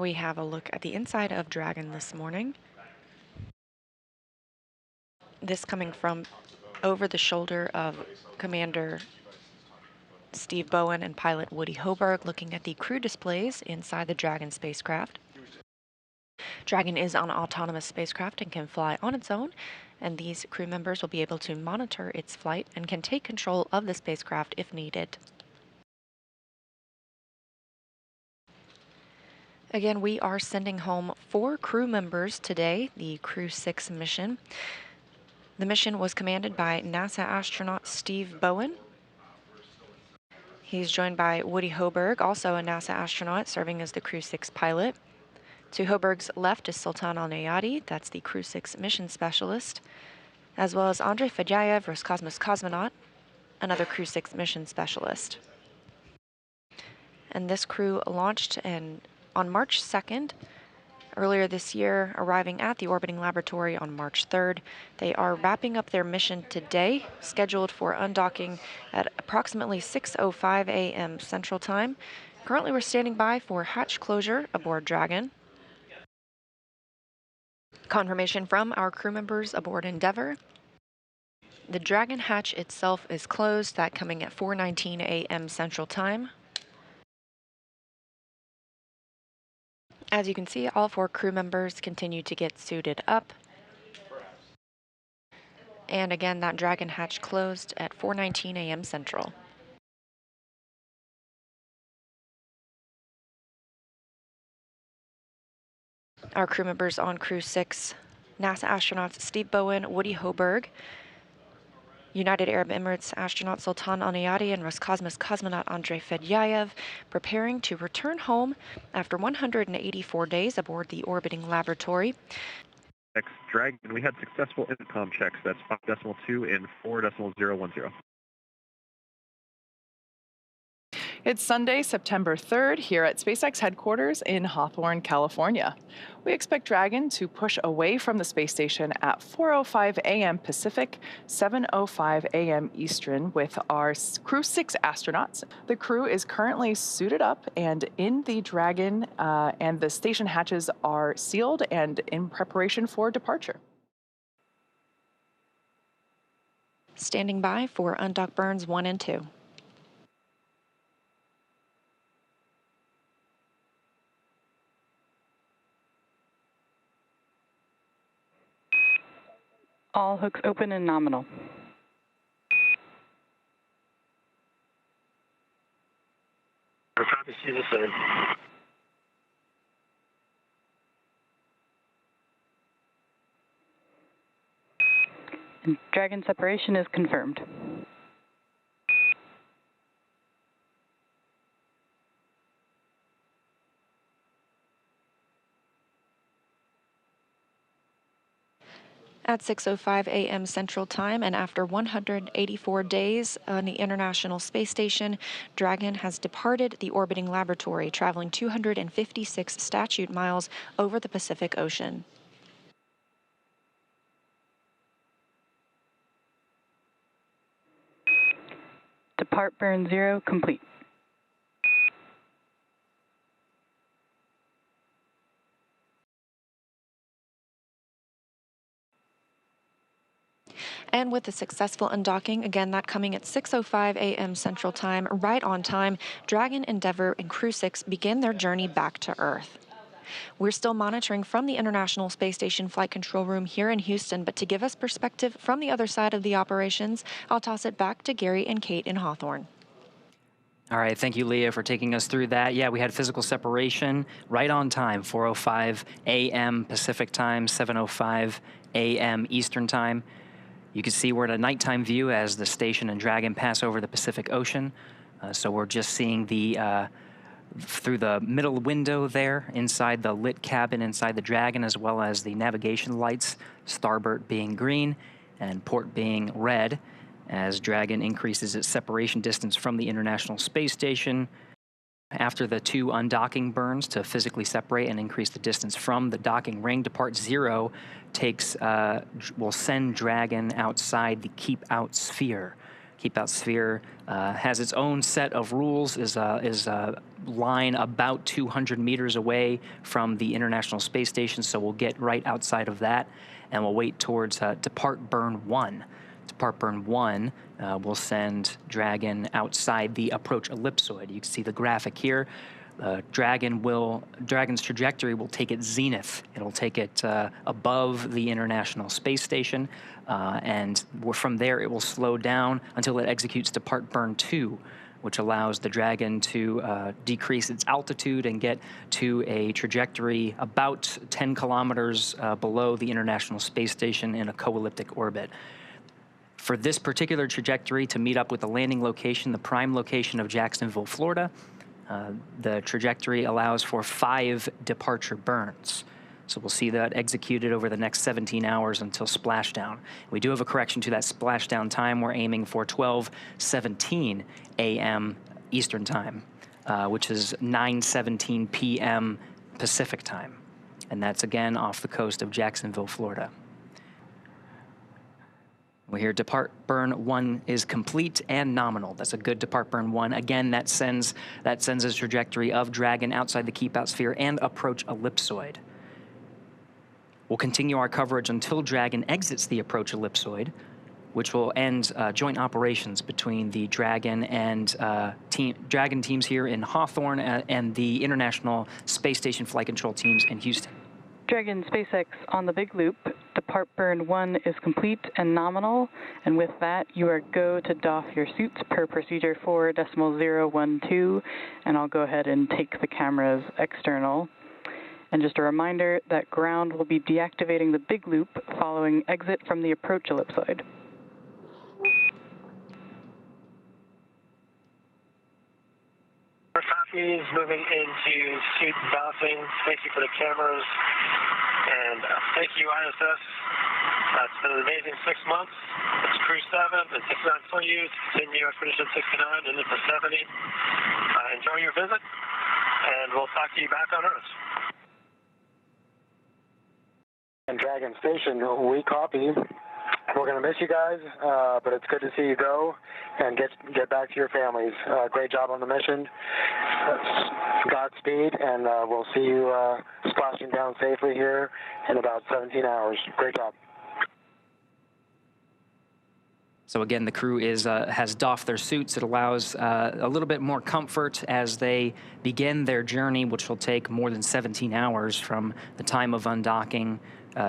we have a look at the inside of Dragon this morning. This coming from over the shoulder of Commander Steve Bowen and pilot Woody Hoberg, looking at the crew displays inside the Dragon spacecraft. Dragon is an autonomous spacecraft and can fly on its own, and these crew members will be able to monitor its flight and can take control of the spacecraft if needed. Again, we are sending home 4 crew members today, the Crew 6 mission. The mission was commanded by NASA astronaut Steve Bowen. He's joined by Woody Hoberg, also a NASA astronaut serving as the Crew 6 pilot. To Hoberg's left is Sultan Al-Nayati, that's the Crew 6 mission specialist, as well as Andrei Fedyaev, Roscosmos cosmonaut, another Crew 6 mission specialist. And this crew launched on March 2nd, earlier this year, arriving at the orbiting laboratory on March 3rd. They are wrapping up their mission today, scheduled for undocking at approximately 6:05 a.m. Central Time. Currently, we're standing by for hatch closure aboard Dragon. Confirmation from our crew members aboard Endeavour. The Dragon hatch itself is closed, that coming at 4:19 a.m. Central Time. As you can see, all 4 crew members continue to get suited up. And again, that Dragon hatch closed at 4:19 a.m. Central. Our crew members on Crew 6, NASA astronauts Steve Bowen, Woody Hoberg, United Arab Emirates astronaut Sultan Al-Nayati and Roscosmos cosmonaut Andrei Fedyaev, preparing to return home after 184 days aboard the orbiting laboratory. Dragon, we had successful intercom checks. That's 5.2 and 4.010. It's Sunday, September 3rd, here at SpaceX headquarters in Hawthorne, California. We expect Dragon to push away from the space station at 4:05 a.m. Pacific, 7:05 a.m. Eastern with our Crew 6 astronauts. The crew is currently suited up and in the Dragon, and the station hatches are sealed and in preparation for departure. Standing by for undock burns 1 and 2. All hooks open and nominal. Copy, see the same. And Dragon separation is confirmed. At 6:05 a.m. Central Time, and after 184 days on the International Space Station, Dragon has departed the orbiting laboratory, traveling 256 statute miles over the Pacific Ocean. Depart burn 0 complete. And with the successful undocking, again, that coming at 6:05 a.m. Central Time, right on time, Dragon, Endeavour, and Crew 6 begin their journey back to Earth. We're still monitoring from the International Space Station Flight Control Room here in Houston, but to give us perspective from the other side of the operations, I'll toss it back to Gary and Kate in Hawthorne. All right, thank you, Leah, for taking us through that. Yeah, we had physical separation right on time, 4:05 a.m. Pacific time, 7:05 a.m. Eastern time. You can see we're at a nighttime view as the station and Dragon pass over the Pacific Ocean. So we're just seeing the through the middle window there inside the lit cabin inside the Dragon, as well as the navigation lights, starboard being green and port being red, as Dragon increases its separation distance from the International Space Station. After the 2 undocking burns to physically separate and increase the distance from the docking ring, Depart 0 will send Dragon outside the Keep Out sphere. Keep Out Sphere has its own set of rules, is a line about 200 meters away from the International Space Station, so we'll get right outside of that, and we'll wait towards Depart Burn 1. Depart Burn 1 will send Dragon outside the approach ellipsoid. You can see the graphic here. Dragon's trajectory will take it zenith. It'll take it above the International Space Station, and from there it will slow down until it executes Depart Burn 2, which allows the Dragon to decrease its altitude and get to a trajectory about 10 kilometers below the International Space Station in a co-elliptic orbit. For this particular trajectory to meet up with the landing location, the prime location of Jacksonville, Florida, the trajectory allows for 5 departure burns. So we'll see that executed over the next 17 hours until splashdown. We do have a correction to that splashdown time. We're aiming for 12:17 a.m. Eastern Time, which is 9:17 p.m. Pacific Time. And that's again off the coast of Jacksonville, Florida. We hear Depart Burn 1 is complete and nominal. That's a good Depart Burn 1. Again, that sends a trajectory of Dragon outside the Keep Out Sphere and approach ellipsoid. We'll continue our coverage until Dragon exits the approach ellipsoid, which will end joint operations between the Dragon and Dragon teams here in Hawthorne and the International Space Station Flight Control teams in Houston. Dragon SpaceX on the big loop. Depart Burn 1 is complete and nominal, and with that, you are go to doff your suits per procedure 4.012, and I'll go ahead and take the cameras external. And just a reminder that ground will be deactivating the big loop following exit from the approach ellipsoid. Copies moving into suit bouncing. Thank you for the cameras. And thank you, ISS. It's been an amazing 6 months. It's Crew 7 and 69 Soyuz. Continue Expedition 69 and into 70. Enjoy your visit, and we'll talk to you back on Earth. And Dragon Station, we copy. We're going to miss you guys, but it's good to see you go and get back to your families. Great job on the mission. Godspeed, and we'll see you splashing down safely here in about 17 hours. Great job. So again, the crew has doffed their suits. It allows a little bit more comfort as they begin their journey, which will take more than 17 hours from the time of undocking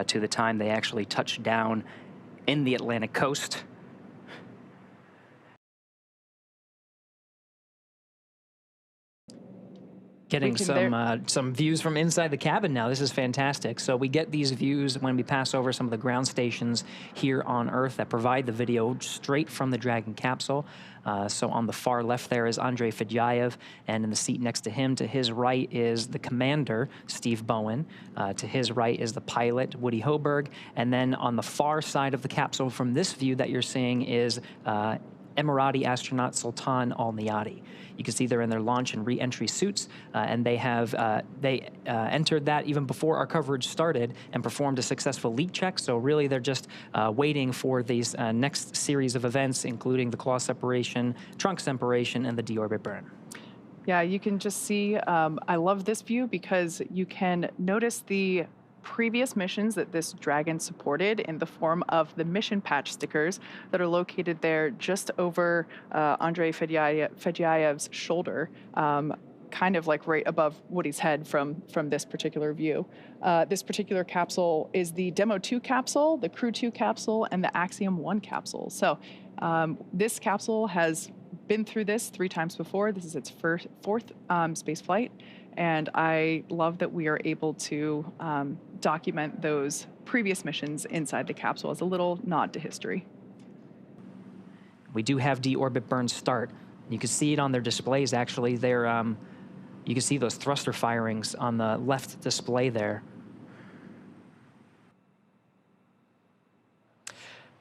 to the time they actually touch down in the Atlantic coast. Getting some views from inside the cabin now. This is fantastic. So we get these views when we pass over some of the ground stations here on Earth that provide the video straight from the Dragon capsule. So on the far left there is Andrei Fedyaev, and in the seat next to him, to his right, is the commander, Steve Bowen. To his right is the pilot, Woody Hoberg. And then on the far side of the capsule from this view that you're seeing is Emirati astronaut Sultan Al-Niyati. You can see they're in their launch and re-entry suits, and they have entered that even before our coverage started and performed a successful leak check. So really, they're just waiting for these next series of events, including the claw separation, trunk separation, and the deorbit burn. Yeah, you can just see, I love this view because you can notice the previous missions that this Dragon supported in the form of the mission patch stickers that are located there just over Andrei Fedyaev's shoulder, kind of like right above Woody's head from this particular view. This particular capsule is the Demo 2 capsule, the Crew 2 capsule, and the Axiom 1 capsule. So this capsule has been through this 3 times before. This is its fourth space flight. And I love that we are able to document those previous missions inside the capsule as a little nod to history. We do have deorbit burn start. You can see it on their displays, actually. They're, you can see those thruster firings on the left display there.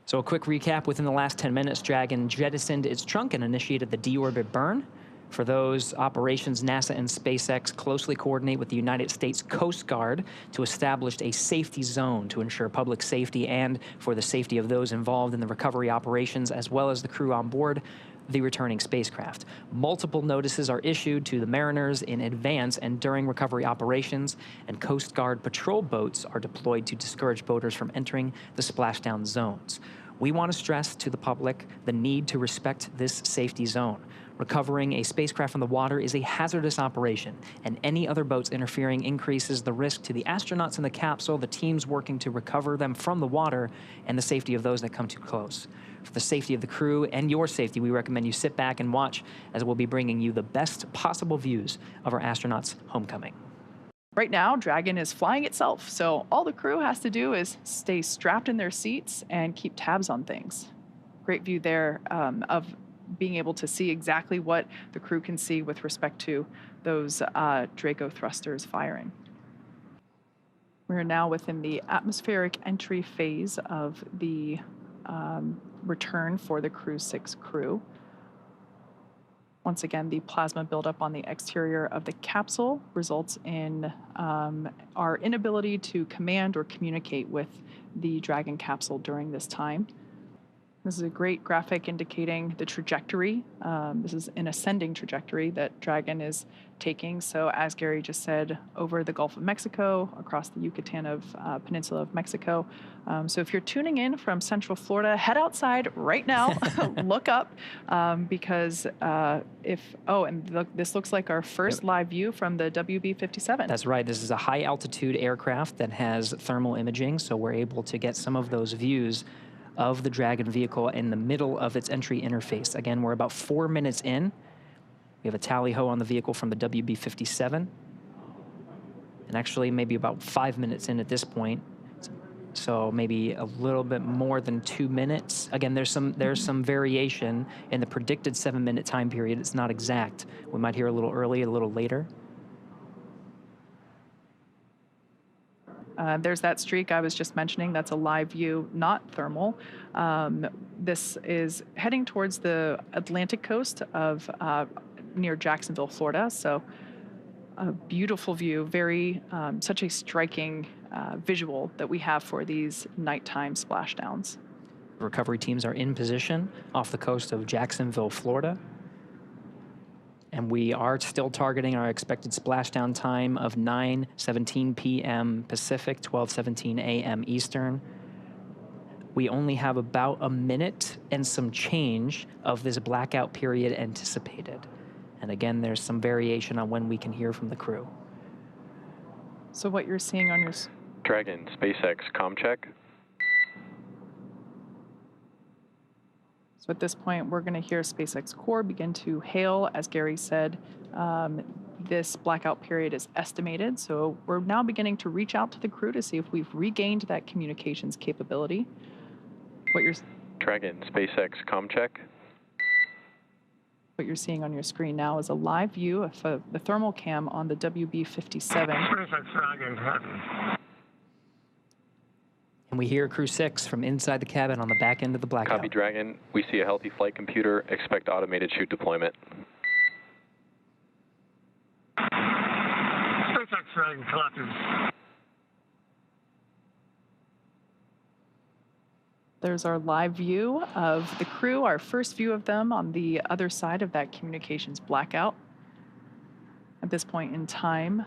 So a quick recap, within the last 10 minutes, Dragon jettisoned its trunk and initiated the deorbit burn. For those operations, NASA and SpaceX closely coordinate with the United States Coast Guard to establish a safety zone to ensure public safety and for the safety of those involved in the recovery operations, as well as the crew on board the returning spacecraft. Multiple notices are issued to the mariners in advance and during recovery operations, and Coast Guard patrol boats are deployed to discourage boaters from entering the splashdown zones. We want to stress to the public the need to respect this safety zone. Recovering a spacecraft from the water is a hazardous operation, and any other boats interfering increases the risk to the astronauts in the capsule, the teams working to recover them from the water, and the safety of those that come too close. For the safety of the crew and your safety, we recommend you sit back and watch, as we'll be bringing you the best possible views of our astronauts' homecoming. Right now, Dragon is flying itself, so all the crew has to do is stay strapped in their seats and keep tabs on things. Great view there of being able to see exactly what the crew can see with respect to those Draco thrusters firing. We're now within the atmospheric entry phase of the return for the Crew 6 crew. Once again, the plasma buildup on the exterior of the capsule results in our inability to command or communicate with the Dragon capsule during this time. This is a great graphic indicating the trajectory. This is an ascending trajectory that Dragon is taking. So as Gary just said, over the Gulf of Mexico, across the Yucatan Peninsula of Mexico. So if you're tuning in from Central Florida, head outside right now, look up, because this looks like our first live view from the WB-57. That's right. This is a high altitude aircraft that has thermal imaging, so we're able to get some of those views of the Dragon vehicle in the middle of its entry interface. Again, we're about 4 minutes in. We have a tally-ho on the vehicle from the WB-57. And actually maybe about 5 minutes in at this point. So maybe a little bit more than 2 minutes. Again, there's some variation in the predicted 7-minute time period. It's not exact. We might hear a little early, a little later. There's that streak I was just mentioning. That's a live view, not thermal. This is heading towards the Atlantic coast of near Jacksonville, Florida. So a beautiful view, such a striking visual that we have for these nighttime splashdowns. Recovery teams are in position off the coast of Jacksonville, Florida. And we are still targeting our expected splashdown time of 9:17 p.m. Pacific, 12:17 a.m. Eastern. We only have about a minute and some change of this blackout period anticipated. And again, there's some variation on when we can hear from the crew. So what you're seeing on your... Dragon, SpaceX, comm check. So at this point, we're going to hear SpaceX Core begin to hail. As Gary said, this blackout period is estimated. So we're now beginning to reach out to the crew to see if we've regained that communications capability. Dragon, SpaceX, comm check. What you're seeing on your screen now is a live view of the thermal cam on the WB-57. SpaceX Dragon, And we hear Crew 6 from inside the cabin on the back end of the blackout. Copy, Dragon. We see a healthy flight computer. Expect automated chute deployment. SpaceX Dragon, copy. There's our live view of the crew, our first view of them on the other side of that communications blackout. At this point in time,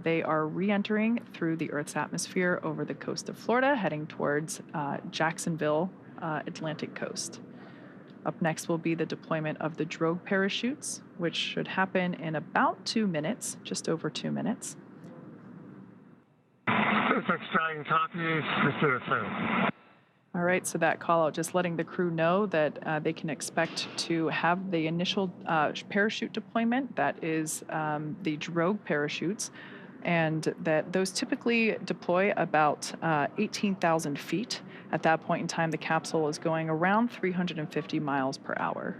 they are re-entering through the Earth's atmosphere over the coast of Florida, heading towards Jacksonville, Atlantic coast. Up next will be the deployment of the drogue parachutes, which should happen in about 2 minutes, just over 2 minutes. SpaceX Dragon, copy. Receive it. All right, so that call out, just letting the crew know that they can expect to have the initial parachute deployment, that is the drogue parachutes, and that those typically deploy about 18,000 feet. At that point in time, the capsule is going around 350 miles per hour.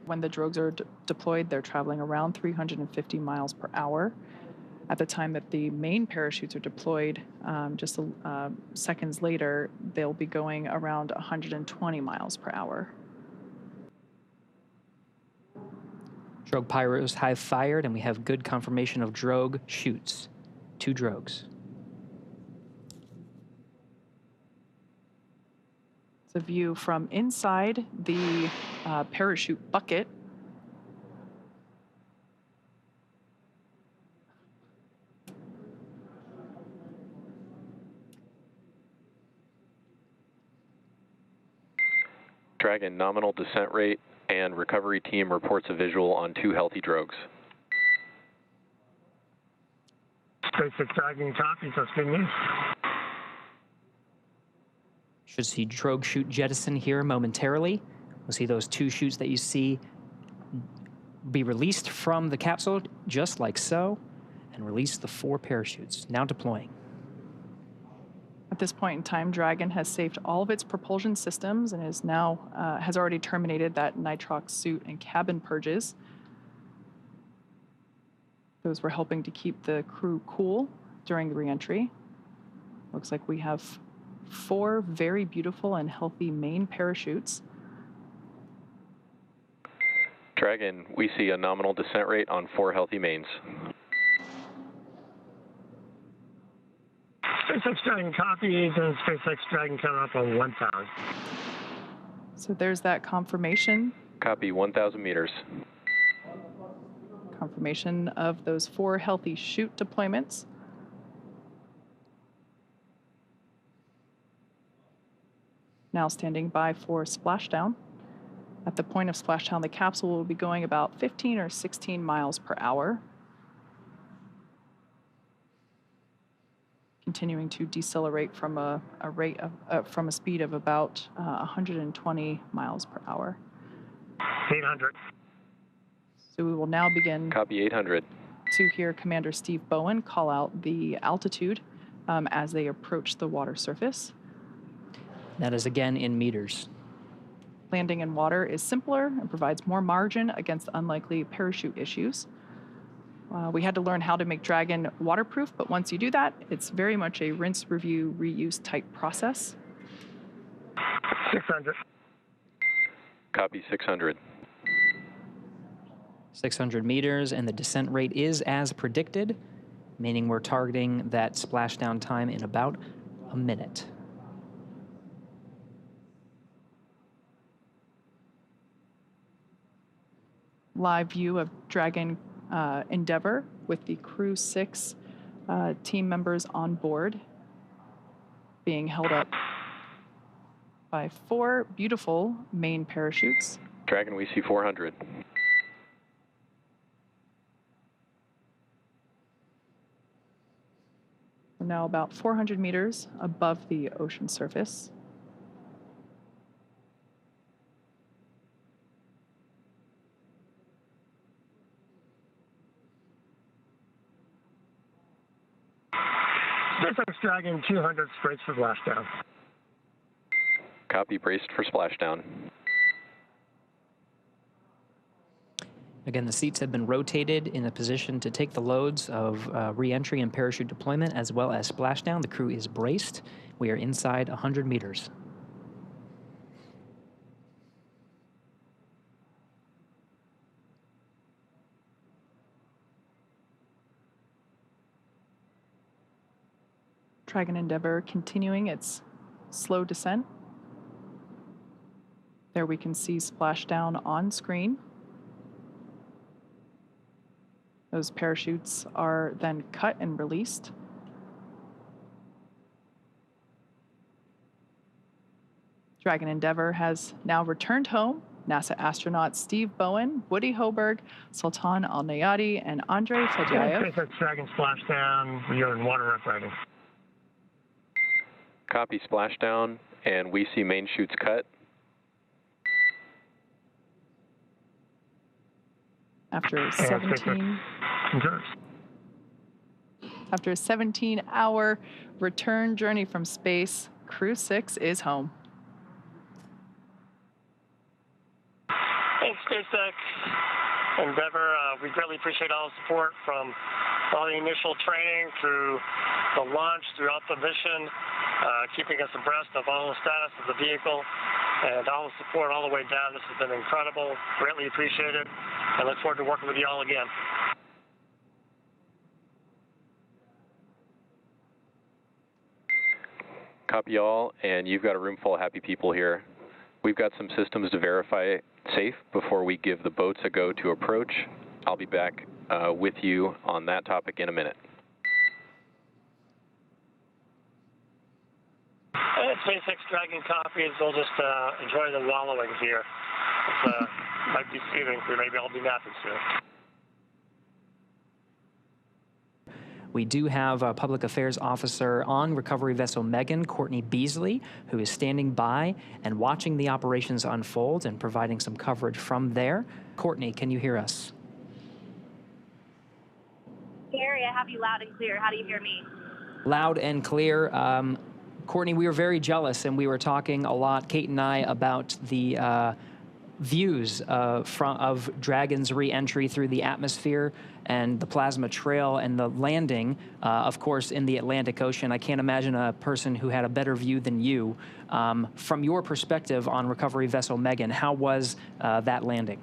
When the drogues are deployed, they're traveling around 350 miles per hour. At the time that the main parachutes are deployed, just seconds later, they'll be going around 120 miles per hour. Drogue pyros have fired, and we have good confirmation of drogue shoots. 2 drogues. It's a view from inside the parachute bucket. Dragon, nominal descent rate and recovery team reports a visual on 2 healthy drogues. SpaceX Dragon copies, that's good news. Should see drogue chute jettison here momentarily. We'll see those 2 chutes that you see be released from the capsule, just like so, and release the 4 parachutes, now deploying. At this point in time, Dragon has saved all of its propulsion systems and is now has already terminated that nitrox suit and cabin purges. Those were helping to keep the crew cool during the reentry. Looks like we have 4 very beautiful and healthy main parachutes. Dragon, we see a nominal descent rate on 4 healthy mains. SpaceX Dragon copies, and SpaceX Dragon coming up on 1,000. So there's that confirmation. Copy, 1,000 meters. Confirmation of those 4 healthy chute deployments. Now standing by for splashdown. At the point of splashdown, the capsule will be going about 15 or 16 miles per hour. Continuing to decelerate from a rate of from a speed of about 120 miles per hour. 800. So we will now begin. Copy, 800. To hear Commander Steve Bowen call out the altitude as they approach the water surface. That is again in meters. Landing in water is simpler and provides more margin against unlikely parachute issues. We had to learn how to make Dragon waterproof, but once you do that, it's very much a rinse, review, reuse type process. 600. Copy, 600. 600 meters, and the descent rate is as predicted, meaning we're targeting that splashdown time in about a minute. Live view of Dragon Endeavour with the Crew 6 team members on board, being held up by 4 beautiful main parachutes. Dragon, we see 400. We're now about 400 meters above the ocean surface. SpaceX Dragon 200 braced for splashdown. Copy, braced for splashdown. Again, the seats have been rotated in a position to take the loads of re-entry and parachute deployment as well as splashdown. The crew is braced. We are inside 100 meters. Dragon Endeavour continuing its slow descent. There we can see splashdown on screen. Those parachutes are then cut and released. Dragon Endeavour has now returned home. NASA astronauts Steve Bowen, Woody Hoberg, Sultan Al-Nayati, and Andrei Fedyaev. SpaceX Dragon splashdown. We are in water rough riding. Copy, splashdown, and we see main chutes cut. After a 17-hour return journey from space, Crew 6 is home. Thanks, SpaceX Endeavour. We greatly appreciate all the support from all the initial training through the launch, throughout the mission, keeping us abreast of all the status of the vehicle, and all the support all the way down. This has been incredible. Greatly appreciated. I look forward to working with you all again. Copy all, and you've got a room full of happy people here. We've got some systems to verify safe before we give the boats a go to approach. I'll be back with you on that topic in a minute. SpaceX Dragon copies. We'll just enjoy the wallowing here. It might be soothing, so maybe I'll be napping soon. We do have a Public Affairs Officer on Recovery Vessel Megan, Courtney Beasley, who is standing by and watching the operations unfold and providing some coverage from there. Courtney, can you hear us? Gary, I have you loud and clear. How do you hear me? Loud and clear. Courtney, we were very jealous, and we were talking a lot, Kate and I, about the views of Dragon's re-entry through the atmosphere and the plasma trail and the landing, of course, in the Atlantic Ocean. I can't imagine a person who had a better view than you. From your perspective on Recovery Vessel Megan, how was that landing?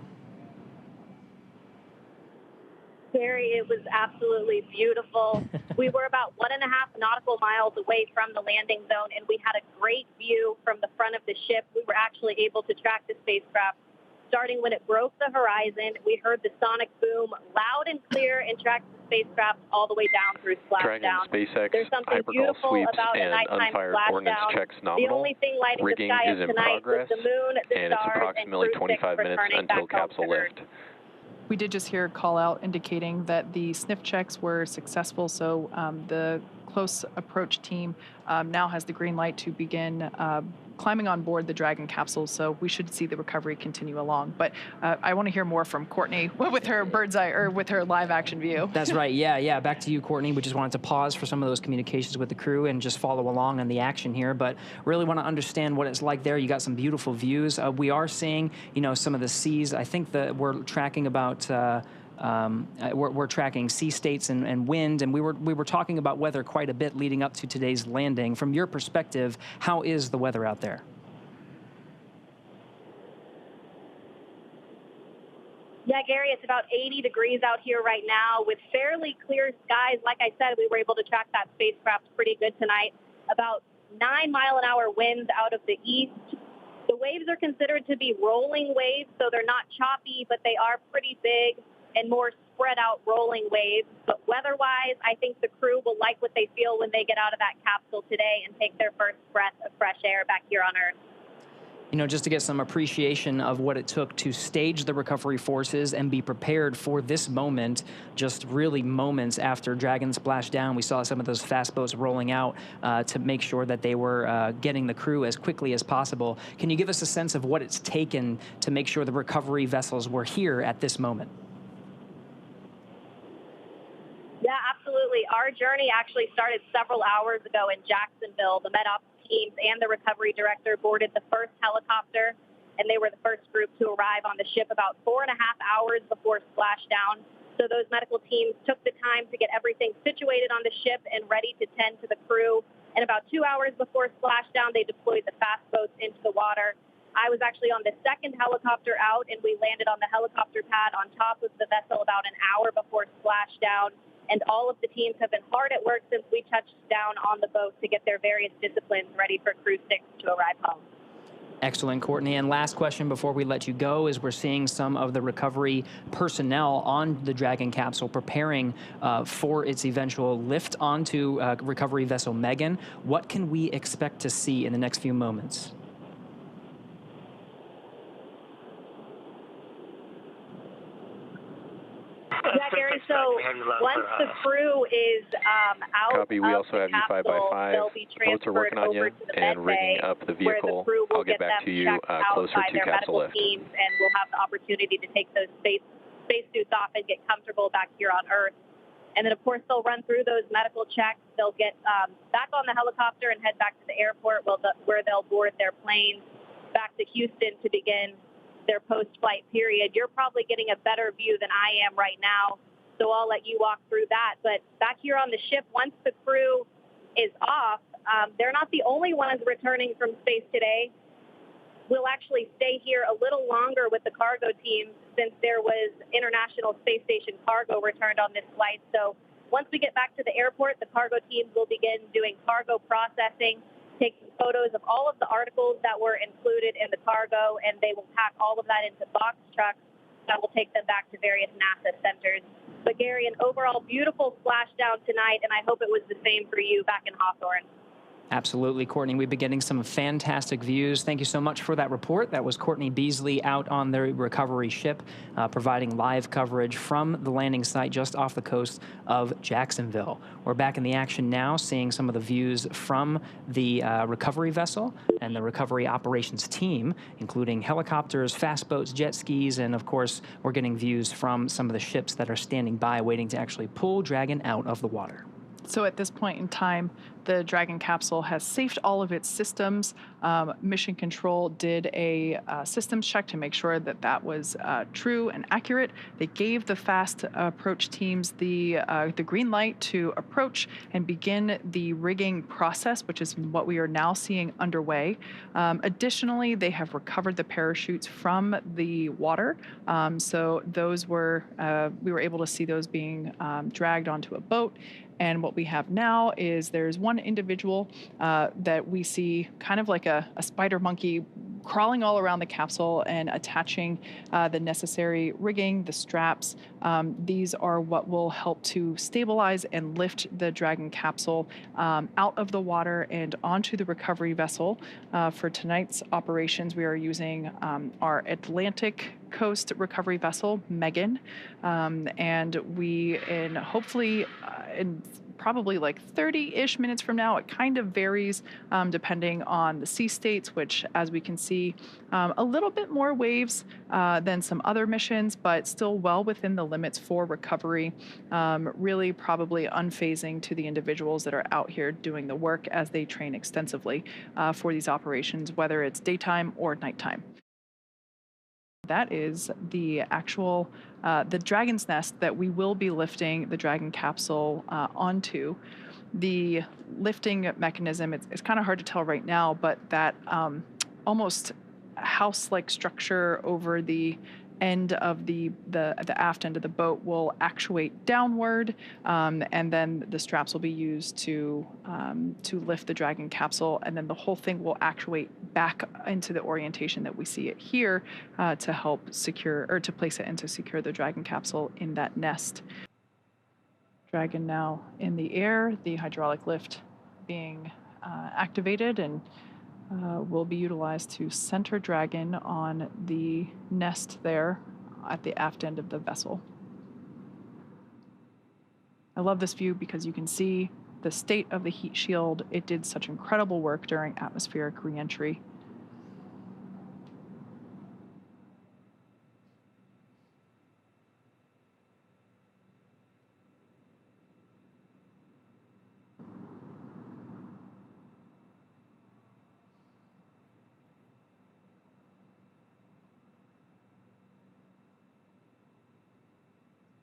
Gary, it was absolutely beautiful. We were about 1.5 nautical miles away from the landing zone, and we had a great view from the front of the ship. We were actually able to track the spacecraft. Starting when it broke the horizon, we heard the sonic boom loud and clear and tracked the spacecraft all the way down through splashdown. Dragon, SpaceX, There's something hypergol beautiful sweeps, about a and nighttime unfired ordnance splashdown. checks The nominal. only thing lighting Rigging the sky is up in tonight progress, was the moon, the and it's stars, approximately and Crew 25 6 minutes returning until back home capsule to Earth. lift. We did just hear a call out indicating that the sniff checks were successful, so the close approach team now has the green light to begin climbing on board the Dragon capsule, so we should see the recovery continue along. But I want to hear more from Courtney with her bird's eye, or with her live action view. That's right. Yeah. Back to you, Courtney. We just wanted to pause for some of those communications with the crew and just follow along on the action here. But really want to understand what it's like there. You got some beautiful views. We are seeing, some of the seas. I think that we're tracking about. We're tracking sea states and wind, and we were talking about weather quite a bit leading up to today's landing. From your perspective, how is the weather out there? Yeah, Gary, it's about 80 degrees out here right now with fairly clear skies. Like I said, we were able to track that spacecraft pretty good tonight. About 9-mile-an-hour winds out of the east. The waves are considered to be rolling waves, so they're not choppy, but they are pretty big and more spread out rolling waves. But weather-wise, I think the crew will like what they feel when they get out of that capsule today and take their first breath of fresh air back here on Earth. Just to get some appreciation of what it took to stage the recovery forces and be prepared for this moment, just really moments after Dragon splashed down. We saw some of those fast boats rolling out to make sure that they were getting the crew as quickly as possible. Can you give us a sense of what it's taken to make sure the recovery vessels were here at this moment? Yeah, absolutely. Our journey actually started several hours ago in Jacksonville. The MedOps teams and the recovery director boarded the first helicopter, and they were the first group to arrive on the ship about 4.5 hours before splashdown. So those medical teams took the time to get everything situated on the ship and ready to tend to the crew. And about 2 hours before splashdown, they deployed the fast boats into the water. I was actually on the second helicopter out, and we landed on the helicopter pad on top of the vessel about an hour before splashdown. And all of the teams have been hard at work since we touched down on the boat to get their various disciplines ready for Crew 6 to arrive home. Excellent, Courtney. And last question before we let you go is we're seeing some of the recovery personnel on the Dragon capsule preparing for its eventual lift onto recovery vessel Megan. What can we expect to see in the next few moments? Yeah, Gary, so once the crew is out Copy. We of also the have you capsule, 5x5. they'll be Boats are working on you over to the and med rigging bay, up the where vehicle. the crew will I'll get back them to you checked out closer by to their capsule medical lift. teams, and we'll have the opportunity to take those spacesuits off and get comfortable back here on Earth. And then, of course, they'll run through those medical checks. They'll get back on the helicopter and head back to the airport where they'll board their plane back to Houston to begin their post-flight period. You're probably getting a better view than I am right now, so I'll let you walk through that. But back here on the ship, once the crew is off, they're not the only ones returning from space today. we'll actually stay here a little longer with the cargo teams since there was International Space Station cargo returned on this flight. So once we get back to the airport, the cargo teams will begin doing cargo processing, taking photos of all of the articles that were included in the cargo, and they will pack all of that into box trucks that will take them back to various NASA centers. But Gary, an overall beautiful splashdown tonight, and I hope it was the same for you back in Hawthorne. Absolutely, Courtney. We've been getting some fantastic views. Thank you so much for that report. That was Courtney Beasley out on the recovery ship, providing live coverage from the landing site just off the coast of Jacksonville. We're back in the action now, seeing some of the views from the recovery vessel and the recovery operations team, including helicopters, fast boats, jet skis, and of course, we're getting views from some of the ships that are standing by waiting to actually pull Dragon out of the water. So at this point in time, the Dragon capsule has safed all of its systems. Mission Control did a systems check to make sure that that was true and accurate. They gave the fast approach teams the green light to approach and begin the rigging process, which is what we are now seeing underway. Additionally, they have recovered the parachutes from the water. So those were, we were able to see those being dragged onto a boat. And what we have now is there's one individual that we see kind of like a spider monkey crawling all around the capsule and attaching the necessary rigging, the straps. These are what will help to stabilize and lift the Dragon capsule out of the water and onto the recovery vessel. For tonight's operations, we are using our Atlantic Coast recovery vessel, Megan, and we, hopefully in probably like 30-ish minutes from now, it kind of varies depending on the sea states, which, as we can see, a little bit more waves than some other missions, but still well within the limits for recovery, really probably unfazing to the individuals that are out here doing the work as they train extensively for these operations, whether it's daytime or nighttime. That is the actual, the Dragon's Nest that we will be lifting the Dragon capsule onto. The lifting mechanism, it's kind of hard to tell right now, but that almost house-like structure over the end of the aft end of the boat will actuate downward, and then the straps will be used to lift the Dragon capsule, and then the whole thing will actuate back into the orientation that we see it here to help secure, or to place it and to secure the Dragon capsule in that nest. Dragon now in the air, the hydraulic lift being activated, and will be utilized to center Dragon on the nest there at the aft end of the vessel. I love this view because you can see the state of the heat shield. It did such incredible work during atmospheric reentry.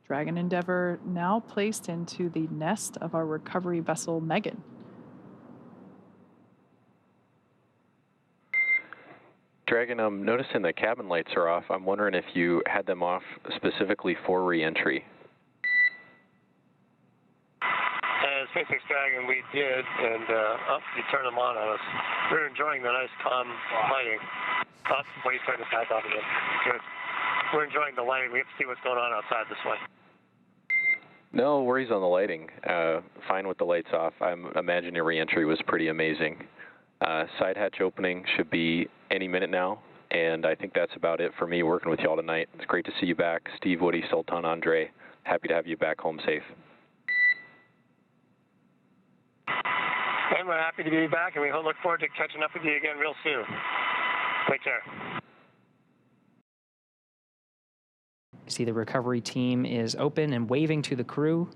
Dragon Endeavour now placed into the nest of our recovery vessel, Megan. Dragon, I'm noticing the cabin lights are off. I'm wondering if you had them off specifically for re-entry. SpaceX Dragon, we did, and you turned them on us. We're enjoying the nice calm lighting. What are you starting to back off again? Good. We're enjoying the lighting. We have to see what's going on outside this way. No worries on the lighting. Fine with the lights off. I'm imagining your re-entry was pretty amazing. Side hatch opening should be any minute now, and I think that's about it for me working with you all tonight. It's great to see you back. Steve, Woody, Sultan, Andre, happy to have you back home safe. And we're happy to be back, and we look forward to catching up with you again real soon. Take care. See, the recovery team is open and waving to the crew.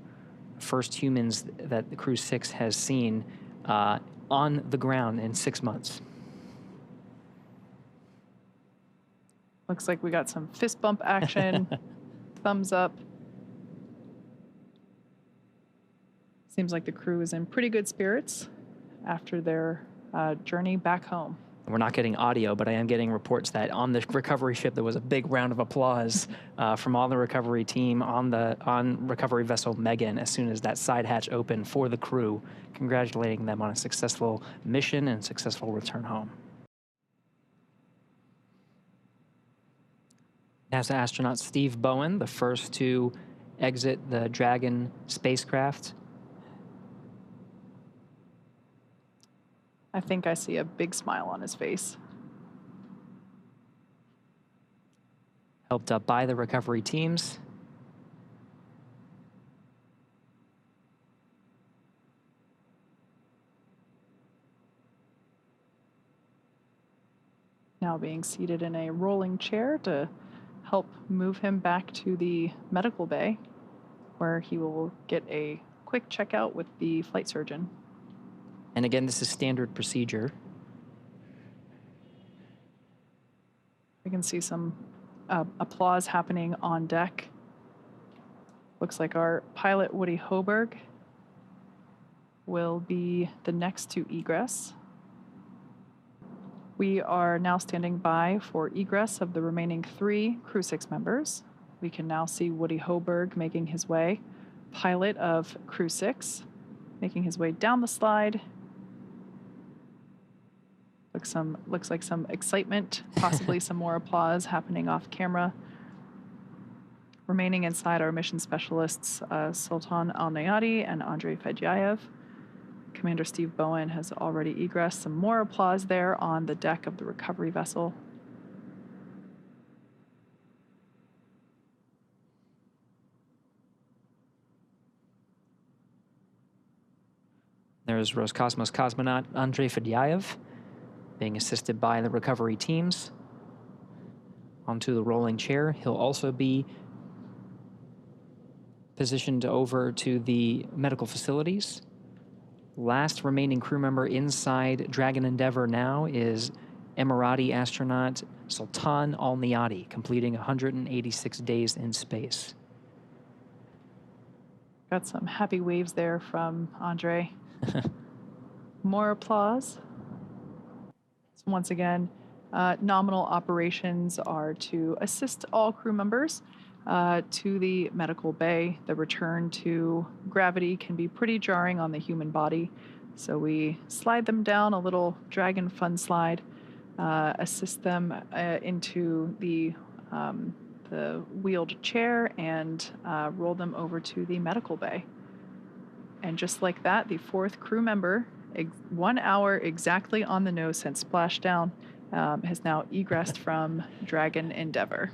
First humans that the Crew 6 has seen on the ground in 6 months. Looks like we got some fist bump action, thumbs up. Seems like the crew is in pretty good spirits after their journey back home. We're not getting audio, but I am getting reports that on the recovery ship there was a big round of applause from all the recovery team on recovery vessel Megan as soon as that side hatch opened for the crew, congratulating them on a successful mission and successful return home. NASA astronaut Steve Bowen, the first to exit the Dragon spacecraft. I think I see a big smile on his face. Helped up by the recovery teams. Now being seated in a rolling chair to help move him back to the medical bay, where he will get a quick checkout with the flight surgeon. And again, this is standard procedure. We can see some applause happening on deck. Looks like our pilot, Woody Hoberg, will be the next to egress. We are now standing by for egress of the remaining 3 Crew 6 members. We can now see Woody Hoberg making his way, pilot of Crew 6, making his way down the slide. Looks like some excitement, possibly some more applause happening off camera. Remaining inside are mission specialists Sultan Al-Nayati and Andrei Fedyayev. Commander Steve Bowen has already egressed. Some more applause there on the deck of the recovery vessel. There's Roscosmos cosmonaut Andrei Fedyayev being assisted by the recovery teams onto the rolling chair. He'll also be positioned over to the medical facilities. Last remaining crew member inside Dragon Endeavour now is Emirati astronaut Sultan Al-Nayati, completing 186 days in space. Got some happy waves there from Andre. More applause. So once again, nominal operations are to assist all crew members to the medical bay. The return to gravity can be pretty jarring on the human body, so we slide them down a little Dragon fun slide, assist them into the wheeled chair, and roll them over to the medical bay. And just like that, the 4th crew member, 1 hour exactly on the nose since splashdown, has now egressed from Dragon Endeavour.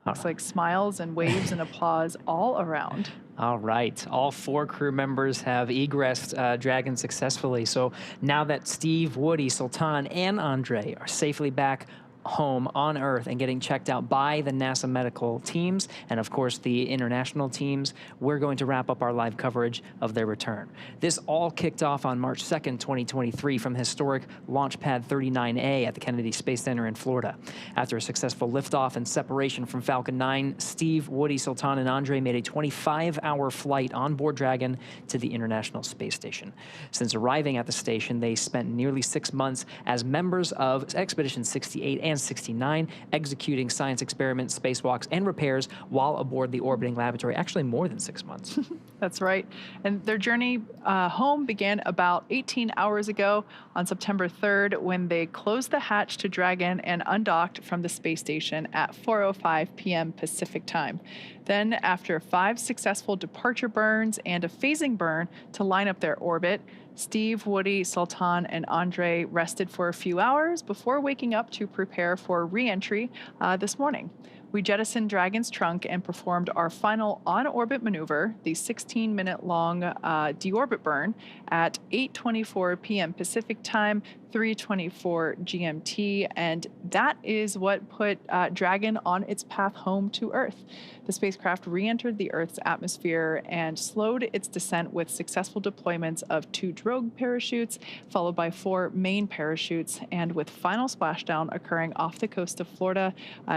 Looks like smiles and waves and applause all around. All right. All 4 crew members have egressed Dragon successfully. So now that Steve, Woody, Sultan, and Andre are safely back home on Earth and getting checked out by the NASA medical teams and, of course, the international teams, we're going to wrap up our live coverage of their return. This all kicked off on March 2nd, 2023 from historic Launch Pad 39A at the Kennedy Space Center in Florida. After a successful liftoff and separation from Falcon 9, Steve, Woody, Sultan, and Andre made a 25-hour flight on board Dragon to the International Space Station. Since arriving at the station, they spent nearly 6 months as members of Expedition 68 and 69, executing science experiments, spacewalks, and repairs while aboard the orbiting laboratory, actually more than 6 months. That's right. And their journey home began about 18 hours ago on September 3rd when they closed the hatch to Dragon and undocked from the space station at 4:05 p.m. Pacific time. Then, after 5 successful departure burns and a phasing burn to line up their orbit, Steve, Woody, Sultan, and Andre rested for a few hours before waking up to prepare for re-entry this morning. We jettisoned Dragon's trunk and performed our final on-orbit maneuver, the 16-minute-long deorbit burn, at 8:24 p.m. Pacific time, 3:24 GMT, and that is what put Dragon on its path home to Earth. The spacecraft re-entered the Earth's atmosphere and slowed its descent with successful deployments of 2 drogue parachutes, followed by 4 main parachutes, and with final splashdown occurring off the coast of Florida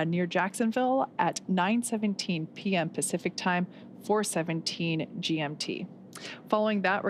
near Jacksonville at 9:17 p.m. Pacific time, 4:17 GMT. Following that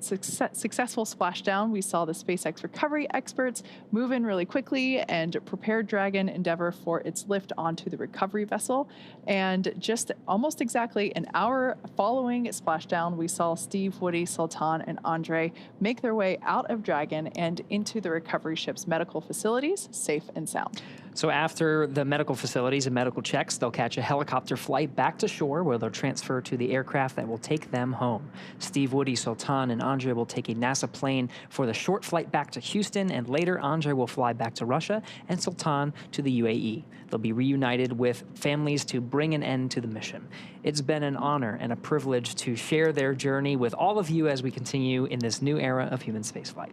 successful splashdown, we saw the SpaceX recovery experts move in really quickly and prepare Dragon Endeavour for its lift onto the recovery vessel. And just almost exactly an hour following splashdown, we saw Steve, Woody, Sultan, and Andre make their way out of Dragon and into the recovery ship's medical facilities, safe and sound. So after the medical facilities and medical checks, they'll catch a helicopter flight back to shore where they'll transfer to the aircraft that will take them home. Steve, Woody, Sultan, and Andre will take a NASA plane for the short flight back to Houston, and later Andre will fly back to Russia and Sultan to the UAE. They'll be reunited with families to bring an end to the mission. It's been an honor and a privilege to share their journey with all of you as we continue in this new era of human spaceflight.